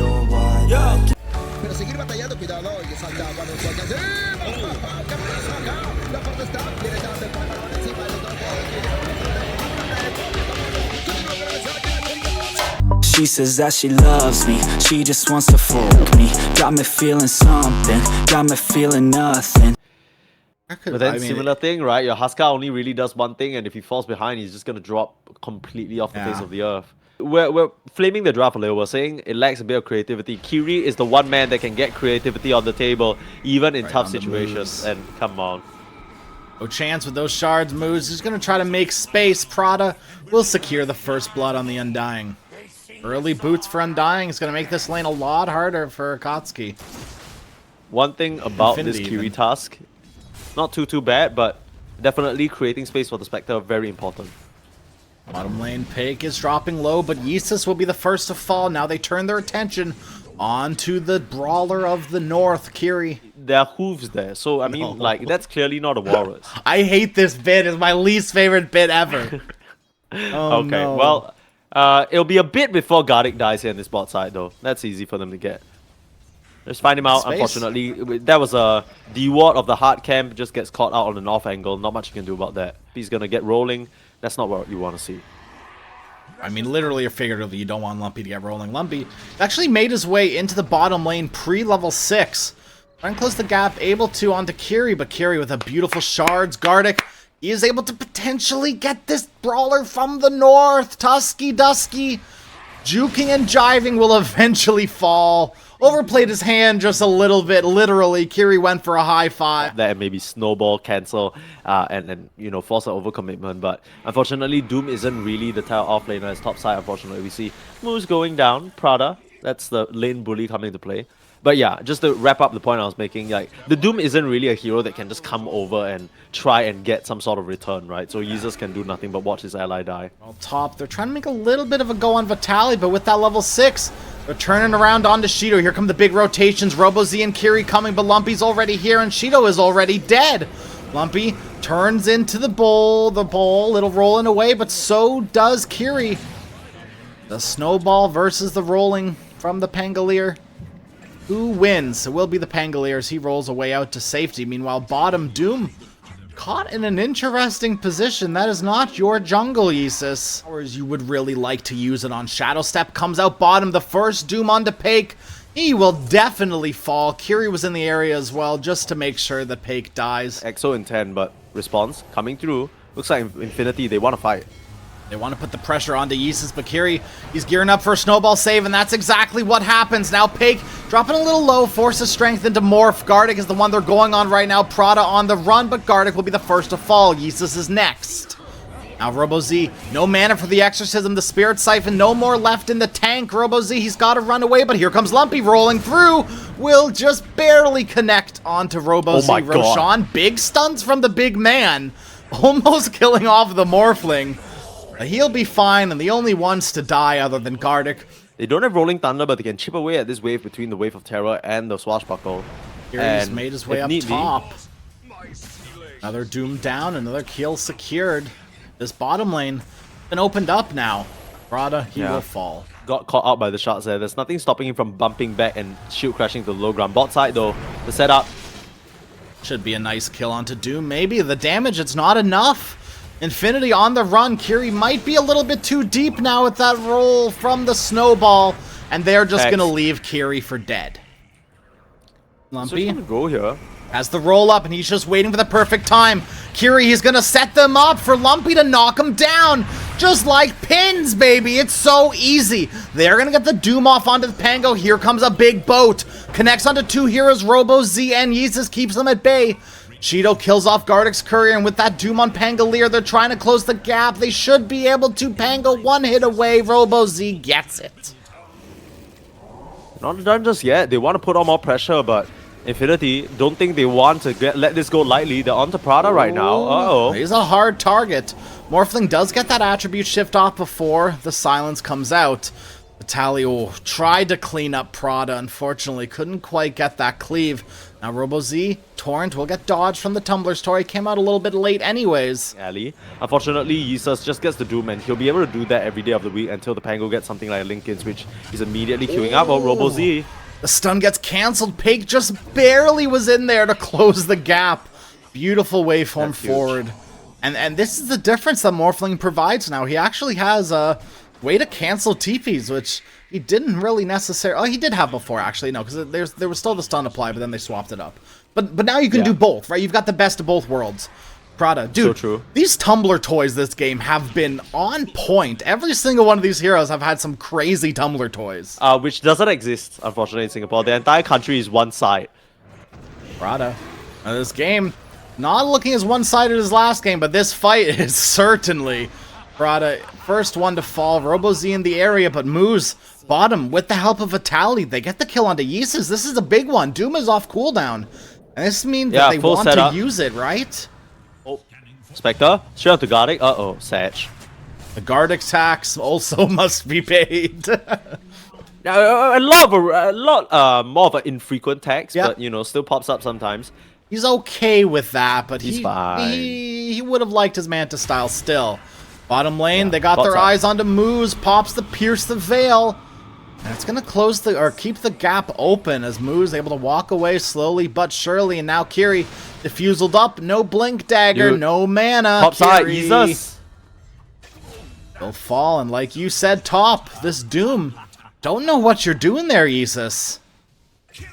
sure why. Yeah. Pero seguir batallando, cuidado, y saltaba no puede hacer. ¿Qué pasa acá? La parte está, viene dando el balón encima del otro. She says that she loves me, she just wants to fuck me. Got me feeling something, got me feeling nothing. But then similar thing, right? Your Huska only really does one thing, and if he falls behind, he's just gonna drop completely off the face of the earth. We're flaming the draft a little. We're saying it lacks a bit of creativity. Kiri is the one man that can get creativity on the table, even in tough situations. And come on. No chance with those shards. Moves. He's going to try to make space. Prada will secure the first blood on the Undying. Early boots for Undying is going to make this lane a lot harder for Akatsuki. One thing about this Kiri task, not too bad, but definitely creating space for the Spectre, very important. Bottom lane, Payk is dropping low, but Yeezus will be the first to fall. Now they turn their attention onto the brawler of the north, Kiri. There are hooves there, so I mean, like, that's clearly not a walrus. I hate this bit. It's my least favorite bit ever. Okay, well, it'll be a bit before Gardic dies here in this bot side, though. That's easy for them to get. Just find him out, unfortunately. That was a D-ward of the hard camp, just gets caught out on the north angle. Not much you can do about that. He's gonna get rolling. That's not what you want to see. I mean, literally or figuratively, you don't want Lumpy to get rolling. Lumpy actually made his way into the bottom lane pre-level 6. Trying to close the gap, able to onto Kiri, but Kiri with a beautiful shards. Gardic, he is able to potentially get this brawler from the north. Dusky, juking and jiving will eventually fall. Overplayed his hand just a little bit, literally. Kiri went for a high five. That maybe snowball, cancel, and you know, force an overcommitment. But unfortunately, Doom isn't really the type of offlaner as top side. Unfortunately, we see Moose going down. Prada, that's the lane bully coming into play. But yeah, just to wrap up the point I was making, like, the Doom isn't really a hero that can just come over and try and get some sort of return, right? So users can do nothing but watch his ally die. Well, top, they're trying to make a little bit of a go on Vitaly, but with that level 6, they're turning around onto Shido. Here come the big rotations. Roboz and Kiri coming, but Lumpy's already here, and Shido is already dead. Lumpy turns into the bowl, it'll rolling away, but so does Kiri. The snowball versus the rolling from the Pangolier. Who wins? It will be the Pangolier as he rolls away out to safety. Meanwhile, bottom, Doom caught in an interesting position. That is not your jungle, Yeezus. Or as you would really like to use it on. Shadow Step comes out bottom. The first Doom onto Payk. He will definitely fall. Kiri was in the area as well, just to make sure that Payk dies. Exo in 10, but response coming through. Looks like Infinity, they want to fight. They want to put the pressure onto Yeezus, but Kiri, he's gearing up for a snowball save, and that's exactly what happens. Now Payk dropping a little low, forces strength into Morph. Gardic is the one they're going on right now. Prada on the run, but Gardic will be the first to fall. Yeezus is next. Now Roboz, no mana for the Exorcism, the Spirit Siphon, no more left in the tank. Roboz, he's got to run away, but here comes Lumpy rolling through. Will just barely connect onto Roboz. Oh my God. Roshan, big stunts from the big man, almost killing off the Morphling. He'll be fine, and the only ones to die other than Gardic. They don't have Rolling Thunder, but they can chip away at this wave between the Wave of Terror and the Swashbuckle. He's made his way up top. Another Doom down, another kill secured. This bottom lane been opened up now. Prada, he will fall. Got caught out by the shots there. There's nothing stopping him from bumping back and shield crashing to the low ground. Bot side though, the setup. Should be a nice kill onto Doom. Maybe the damage, it's not enough. Infinity on the run. Kiri might be a little bit too deep now with that roll from the snowball. And they're just going to leave Kiri for dead. Lumpy so go here. has the roll up, and he's just waiting for the perfect time. Kiri, he's going to set them up for Lumpy to knock him down. Just like pins, baby. It's so easy. They're going to get the Doom off onto the Pango. Here comes a big boat. Connects onto two heroes, Roboz and Yeezus, keeps them at bay. Shido kills off Gardic's courier, and with that Doom on Pangolier, they're trying to close the gap. They should be able to. Pango one hit away. Roboz gets it. Not done just yet. They want to put on more pressure, but Infinity don't think they want to let this go lightly. They're onto Prada right now. Uh-oh. He's a hard target. Morphling does get that attribute shift off before the silence comes out. Vitaly tried to clean up Prada, unfortunately couldn't quite get that cleave. Now Roboz, Torrent will get dodged from the Tumblr story, came out a little bit late anyways. Ali. Unfortunately, Yeezus just gets the Doom, and he'll be able to do that every day of the week until the Pango gets something like Linken's, which is immediately queuing up. Oh, Roboz. The stun gets cancelled. Payk just barely was in there to close the gap. Beautiful waveform forward. And this is the difference that Morphling provides now. He actually has a way to cancel TPs, which he didn't really necessarily... Oh, he did have before, actually. No, because there was still the stun apply, but then they swapped it up. But now you can do both, right? You've got the best of both worlds. Prada. Dude, so true. These Tumblr toys this game have been on point. Every single one of these heroes have had some crazy Tumblr toys. Which doesn't exist, unfortunately, in Singapore. The entire country is one side. Prada. Now this game, not looking as one-sided as last game, but this fight is certainly... Prada, first one to fall. Roboz in the area, but Mooz bottom with the help of Vitaly. They get the kill onto Yeezus. This is a big one. Doom is off cooldown. And this means that they want to use it, right? Oh, Spectre, straight onto Gardic. Uh-oh, Satch. The Gardic tax also must be paid. A lot more of an infrequent tax, but, you know, still pops up sometimes. He's okay with that, but he's fine. He would have liked his Manta style still. Bottom lane, they got their eyes onto Mooz, pops the Pierce the Veil. And it's gonna close the, or keep the gap open as Mooz able to walk away slowly but surely. And now Kiri diffuseled up, no Blink Dagger, no mana. Top side, Yeezus. They'll fall, and like you said, top, this Doom. Don't know what you're doing there, Yeezus.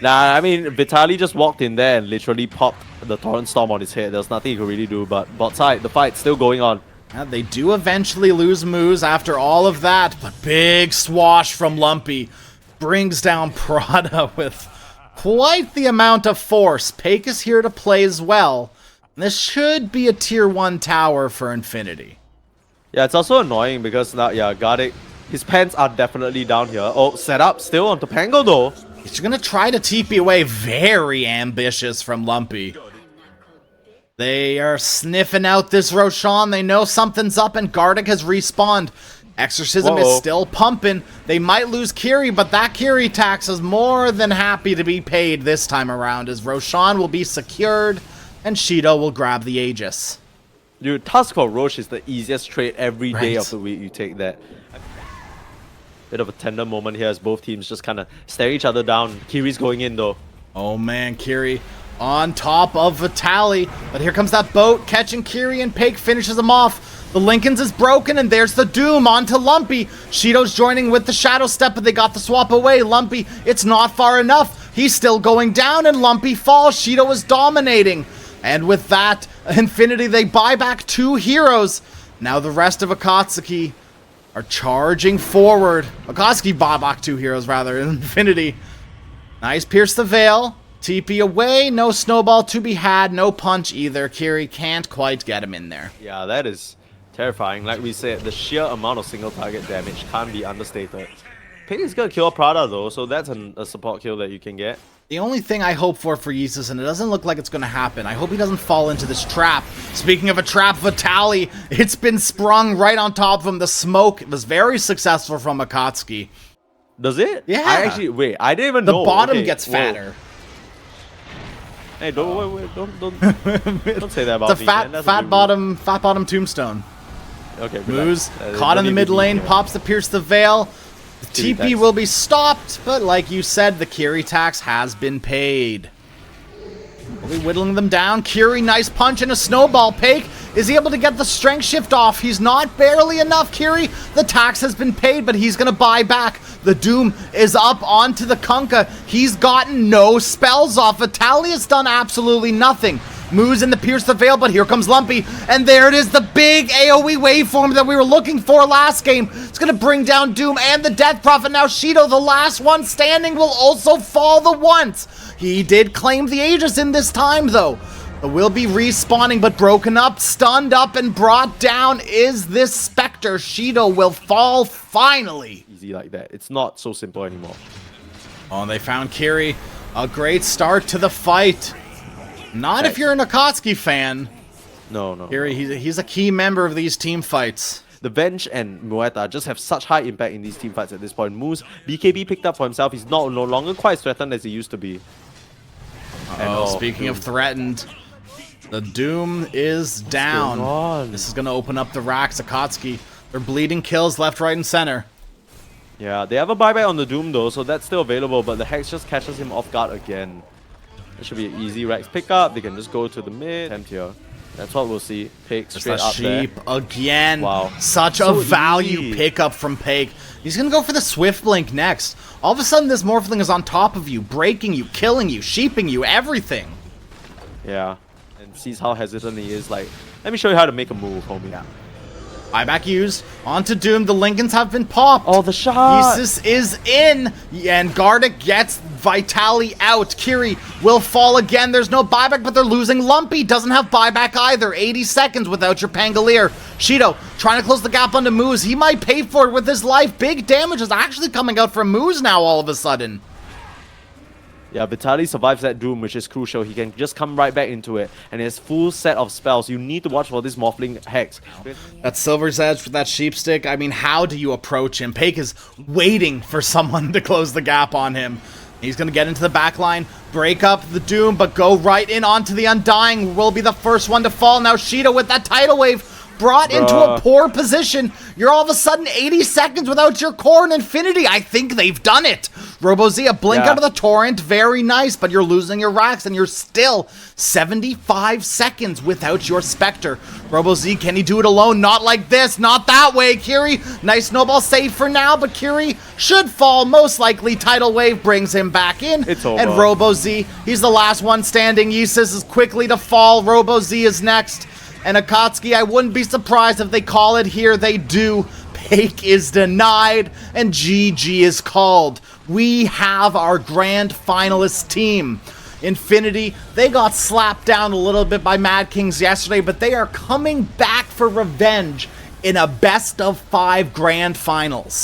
Nah, I mean, Vitaly just walked in there and literally popped the Torrent Storm on his head. There's nothing he could really do, but bot side, the fight's still going on. They do eventually lose Mooz after all of that, but big swash from Lumpy brings down Prada with quite the amount of force. Payk is here to play as well. This should be a tier 1 tower for Infinity. Yeah, it's also annoying because now, Gardic, his pants are definitely down here. Oh, set up still onto Pango though. He's gonna try to TP away. Very ambitious from Lumpy. They are sniffing out this Roshan. They know something's up, and Gardic has respawned. Exorcism is still pumping. They might lose Kiri, but that Kiri tax is more than happy to be paid this time around, as Roshan will be secured, and Shido will grab the Aegis. Dude, Tusk for Roche is the easiest trade every day of the week. You take that. Bit of a tender moment here as both teams just kind of stare each other down. Kiri's going in though. Oh man, Kiri on top of Vitaly, but here comes that boat catching Kiri, and Payk finishes him off. The Linken's is broken, and there's the Doom onto Lumpy. Shido's joining with the Shadow Step, but they got the swap away. Lumpy, it's not far enough. He's still going down, and Lumpy falls. Shido is dominating. And with that, Infinity, they buy back 2 heroes. Now the rest of Akatsuki are charging forward. Akatsuki bought back 2 heroes, rather, in Infinity. Nice Pierce the Veil. TP away, no snowball to be had, no punch either. Kiri can't quite get him in there. Yeah, that is terrifying. Like we said, the sheer amount of single target damage can't be understated. Payk is gonna kill Prada though, so that's a support kill that you can get. The only thing I hope for Yeezus, and it doesn't look like it's gonna happen, I hope he doesn't fall into this trap. Speaking of a trap, Vitaly, it's been sprung right on top of him. The smoke was very successful from Akatsuki. Does it? Yeah. I actually, wait, I didn't even know. The bottom gets fatter. Hey, don't say that about it's a fat bottom tombstone. Okay, Mooz caught in the mid lane, pops the Pierce the Veil. The TP will be stopped, but like you said, the Kiri tax has been paid. We'll be whittling them down. Kiri, nice punch and a snowball. Payk is he able to get the strength shift off? He's not, barely enough. Kiri, the tax has been paid, but he's gonna buy back. The Doom is up onto the Kunkka. He's gotten no spells off. Vitaly has done absolutely nothing. Mooz in the Pierce the Veil, but here comes Lumpy, and there it is, the big AoE waveform that we were looking for last game. It's gonna bring down Doom and the Death Prophet. Now Shido, the last one standing, will also fall the once. He did claim the Aegis in this time though. It will be respawning, but broken up, stunned up, and brought down is this Spectre. Shido will fall finally. Easy like that. It's not so simple anymore. Oh, and they found Kiri. A great start to the fight. Not if you're an Akatsuki fan. No. Kiri, he's a key member of these team fights. the Venge and Muerta just have such high impact in these team fights at this point. Mooz, BKB picked up for himself. He's no longer quite threatened as he used to be. Speaking of threatened, the Doom is down. This is going to open up the racks. Acatsuki, they're bleeding kills left, right, and center. Yeah, they have a buyback on the Doom though, so that's still available, but the Hex just catches him off guard again. It should be an easy Rex pickup. They can just go to the mid. Attempt here. That's what we'll see. Payk straight up there. Sheep again. Wow. Such a value pickup from Payk. He's going to go for the Swift Blink next. All of a sudden, this Morphling is on top of you, breaking you, killing you, sheeping you, everything. Yeah. And sees how hesitant he is. Like, let me show you how to make a move, homie. Yeah. Buyback used. Onto Doom. The Lincolns have been popped. Oh, the shot! Isis is in. And Gardic gets Vitaly out. Kiri will fall again. There's no buyback, but they're losing. Lumpy doesn't have buyback either. 80 seconds without your Pangolier. Shido trying to close the gap onto Mooz. He might pay for it with his life. Big damage is actually coming out from Mooz now all of a sudden. Yeah, Vitaly survives that Doom, which is crucial. He can just come right back into it. And he has full set of spells. You need to watch for this Morphling Hex. That Silver's Edge with that Sheep Stick. I mean, how do you approach him? Payk is waiting for someone to close the gap on him. He's going to get into the back line, break up the Doom, but go right in onto the Undying. Will be the first one to fall. Now Shido with that tidal wave brought into a poor position. You're all of a sudden 80 seconds without your core and Infinity. I think they've done it. Roboz-Epl, blink out of the torrent. Very nice, but you're losing your racks and you're still 75 seconds without your Spectre. Roboz, can he do it alone? Not like this, not that way. Kiri, nice snowball save for now, but Kiri should fall. Most likely tidal wave brings him back in. It's over. And Roboz, he's the last one standing. Isis is quickly to fall. Roboz is next. And Acatsuki, I wouldn't be surprised if they call it here. They do. Payk is denied, and GG is called. We have our grand finalist team. Infinity, they got slapped down a little bit by Mad Kings yesterday, but they are coming back for revenge in a best-of-5 grand finals.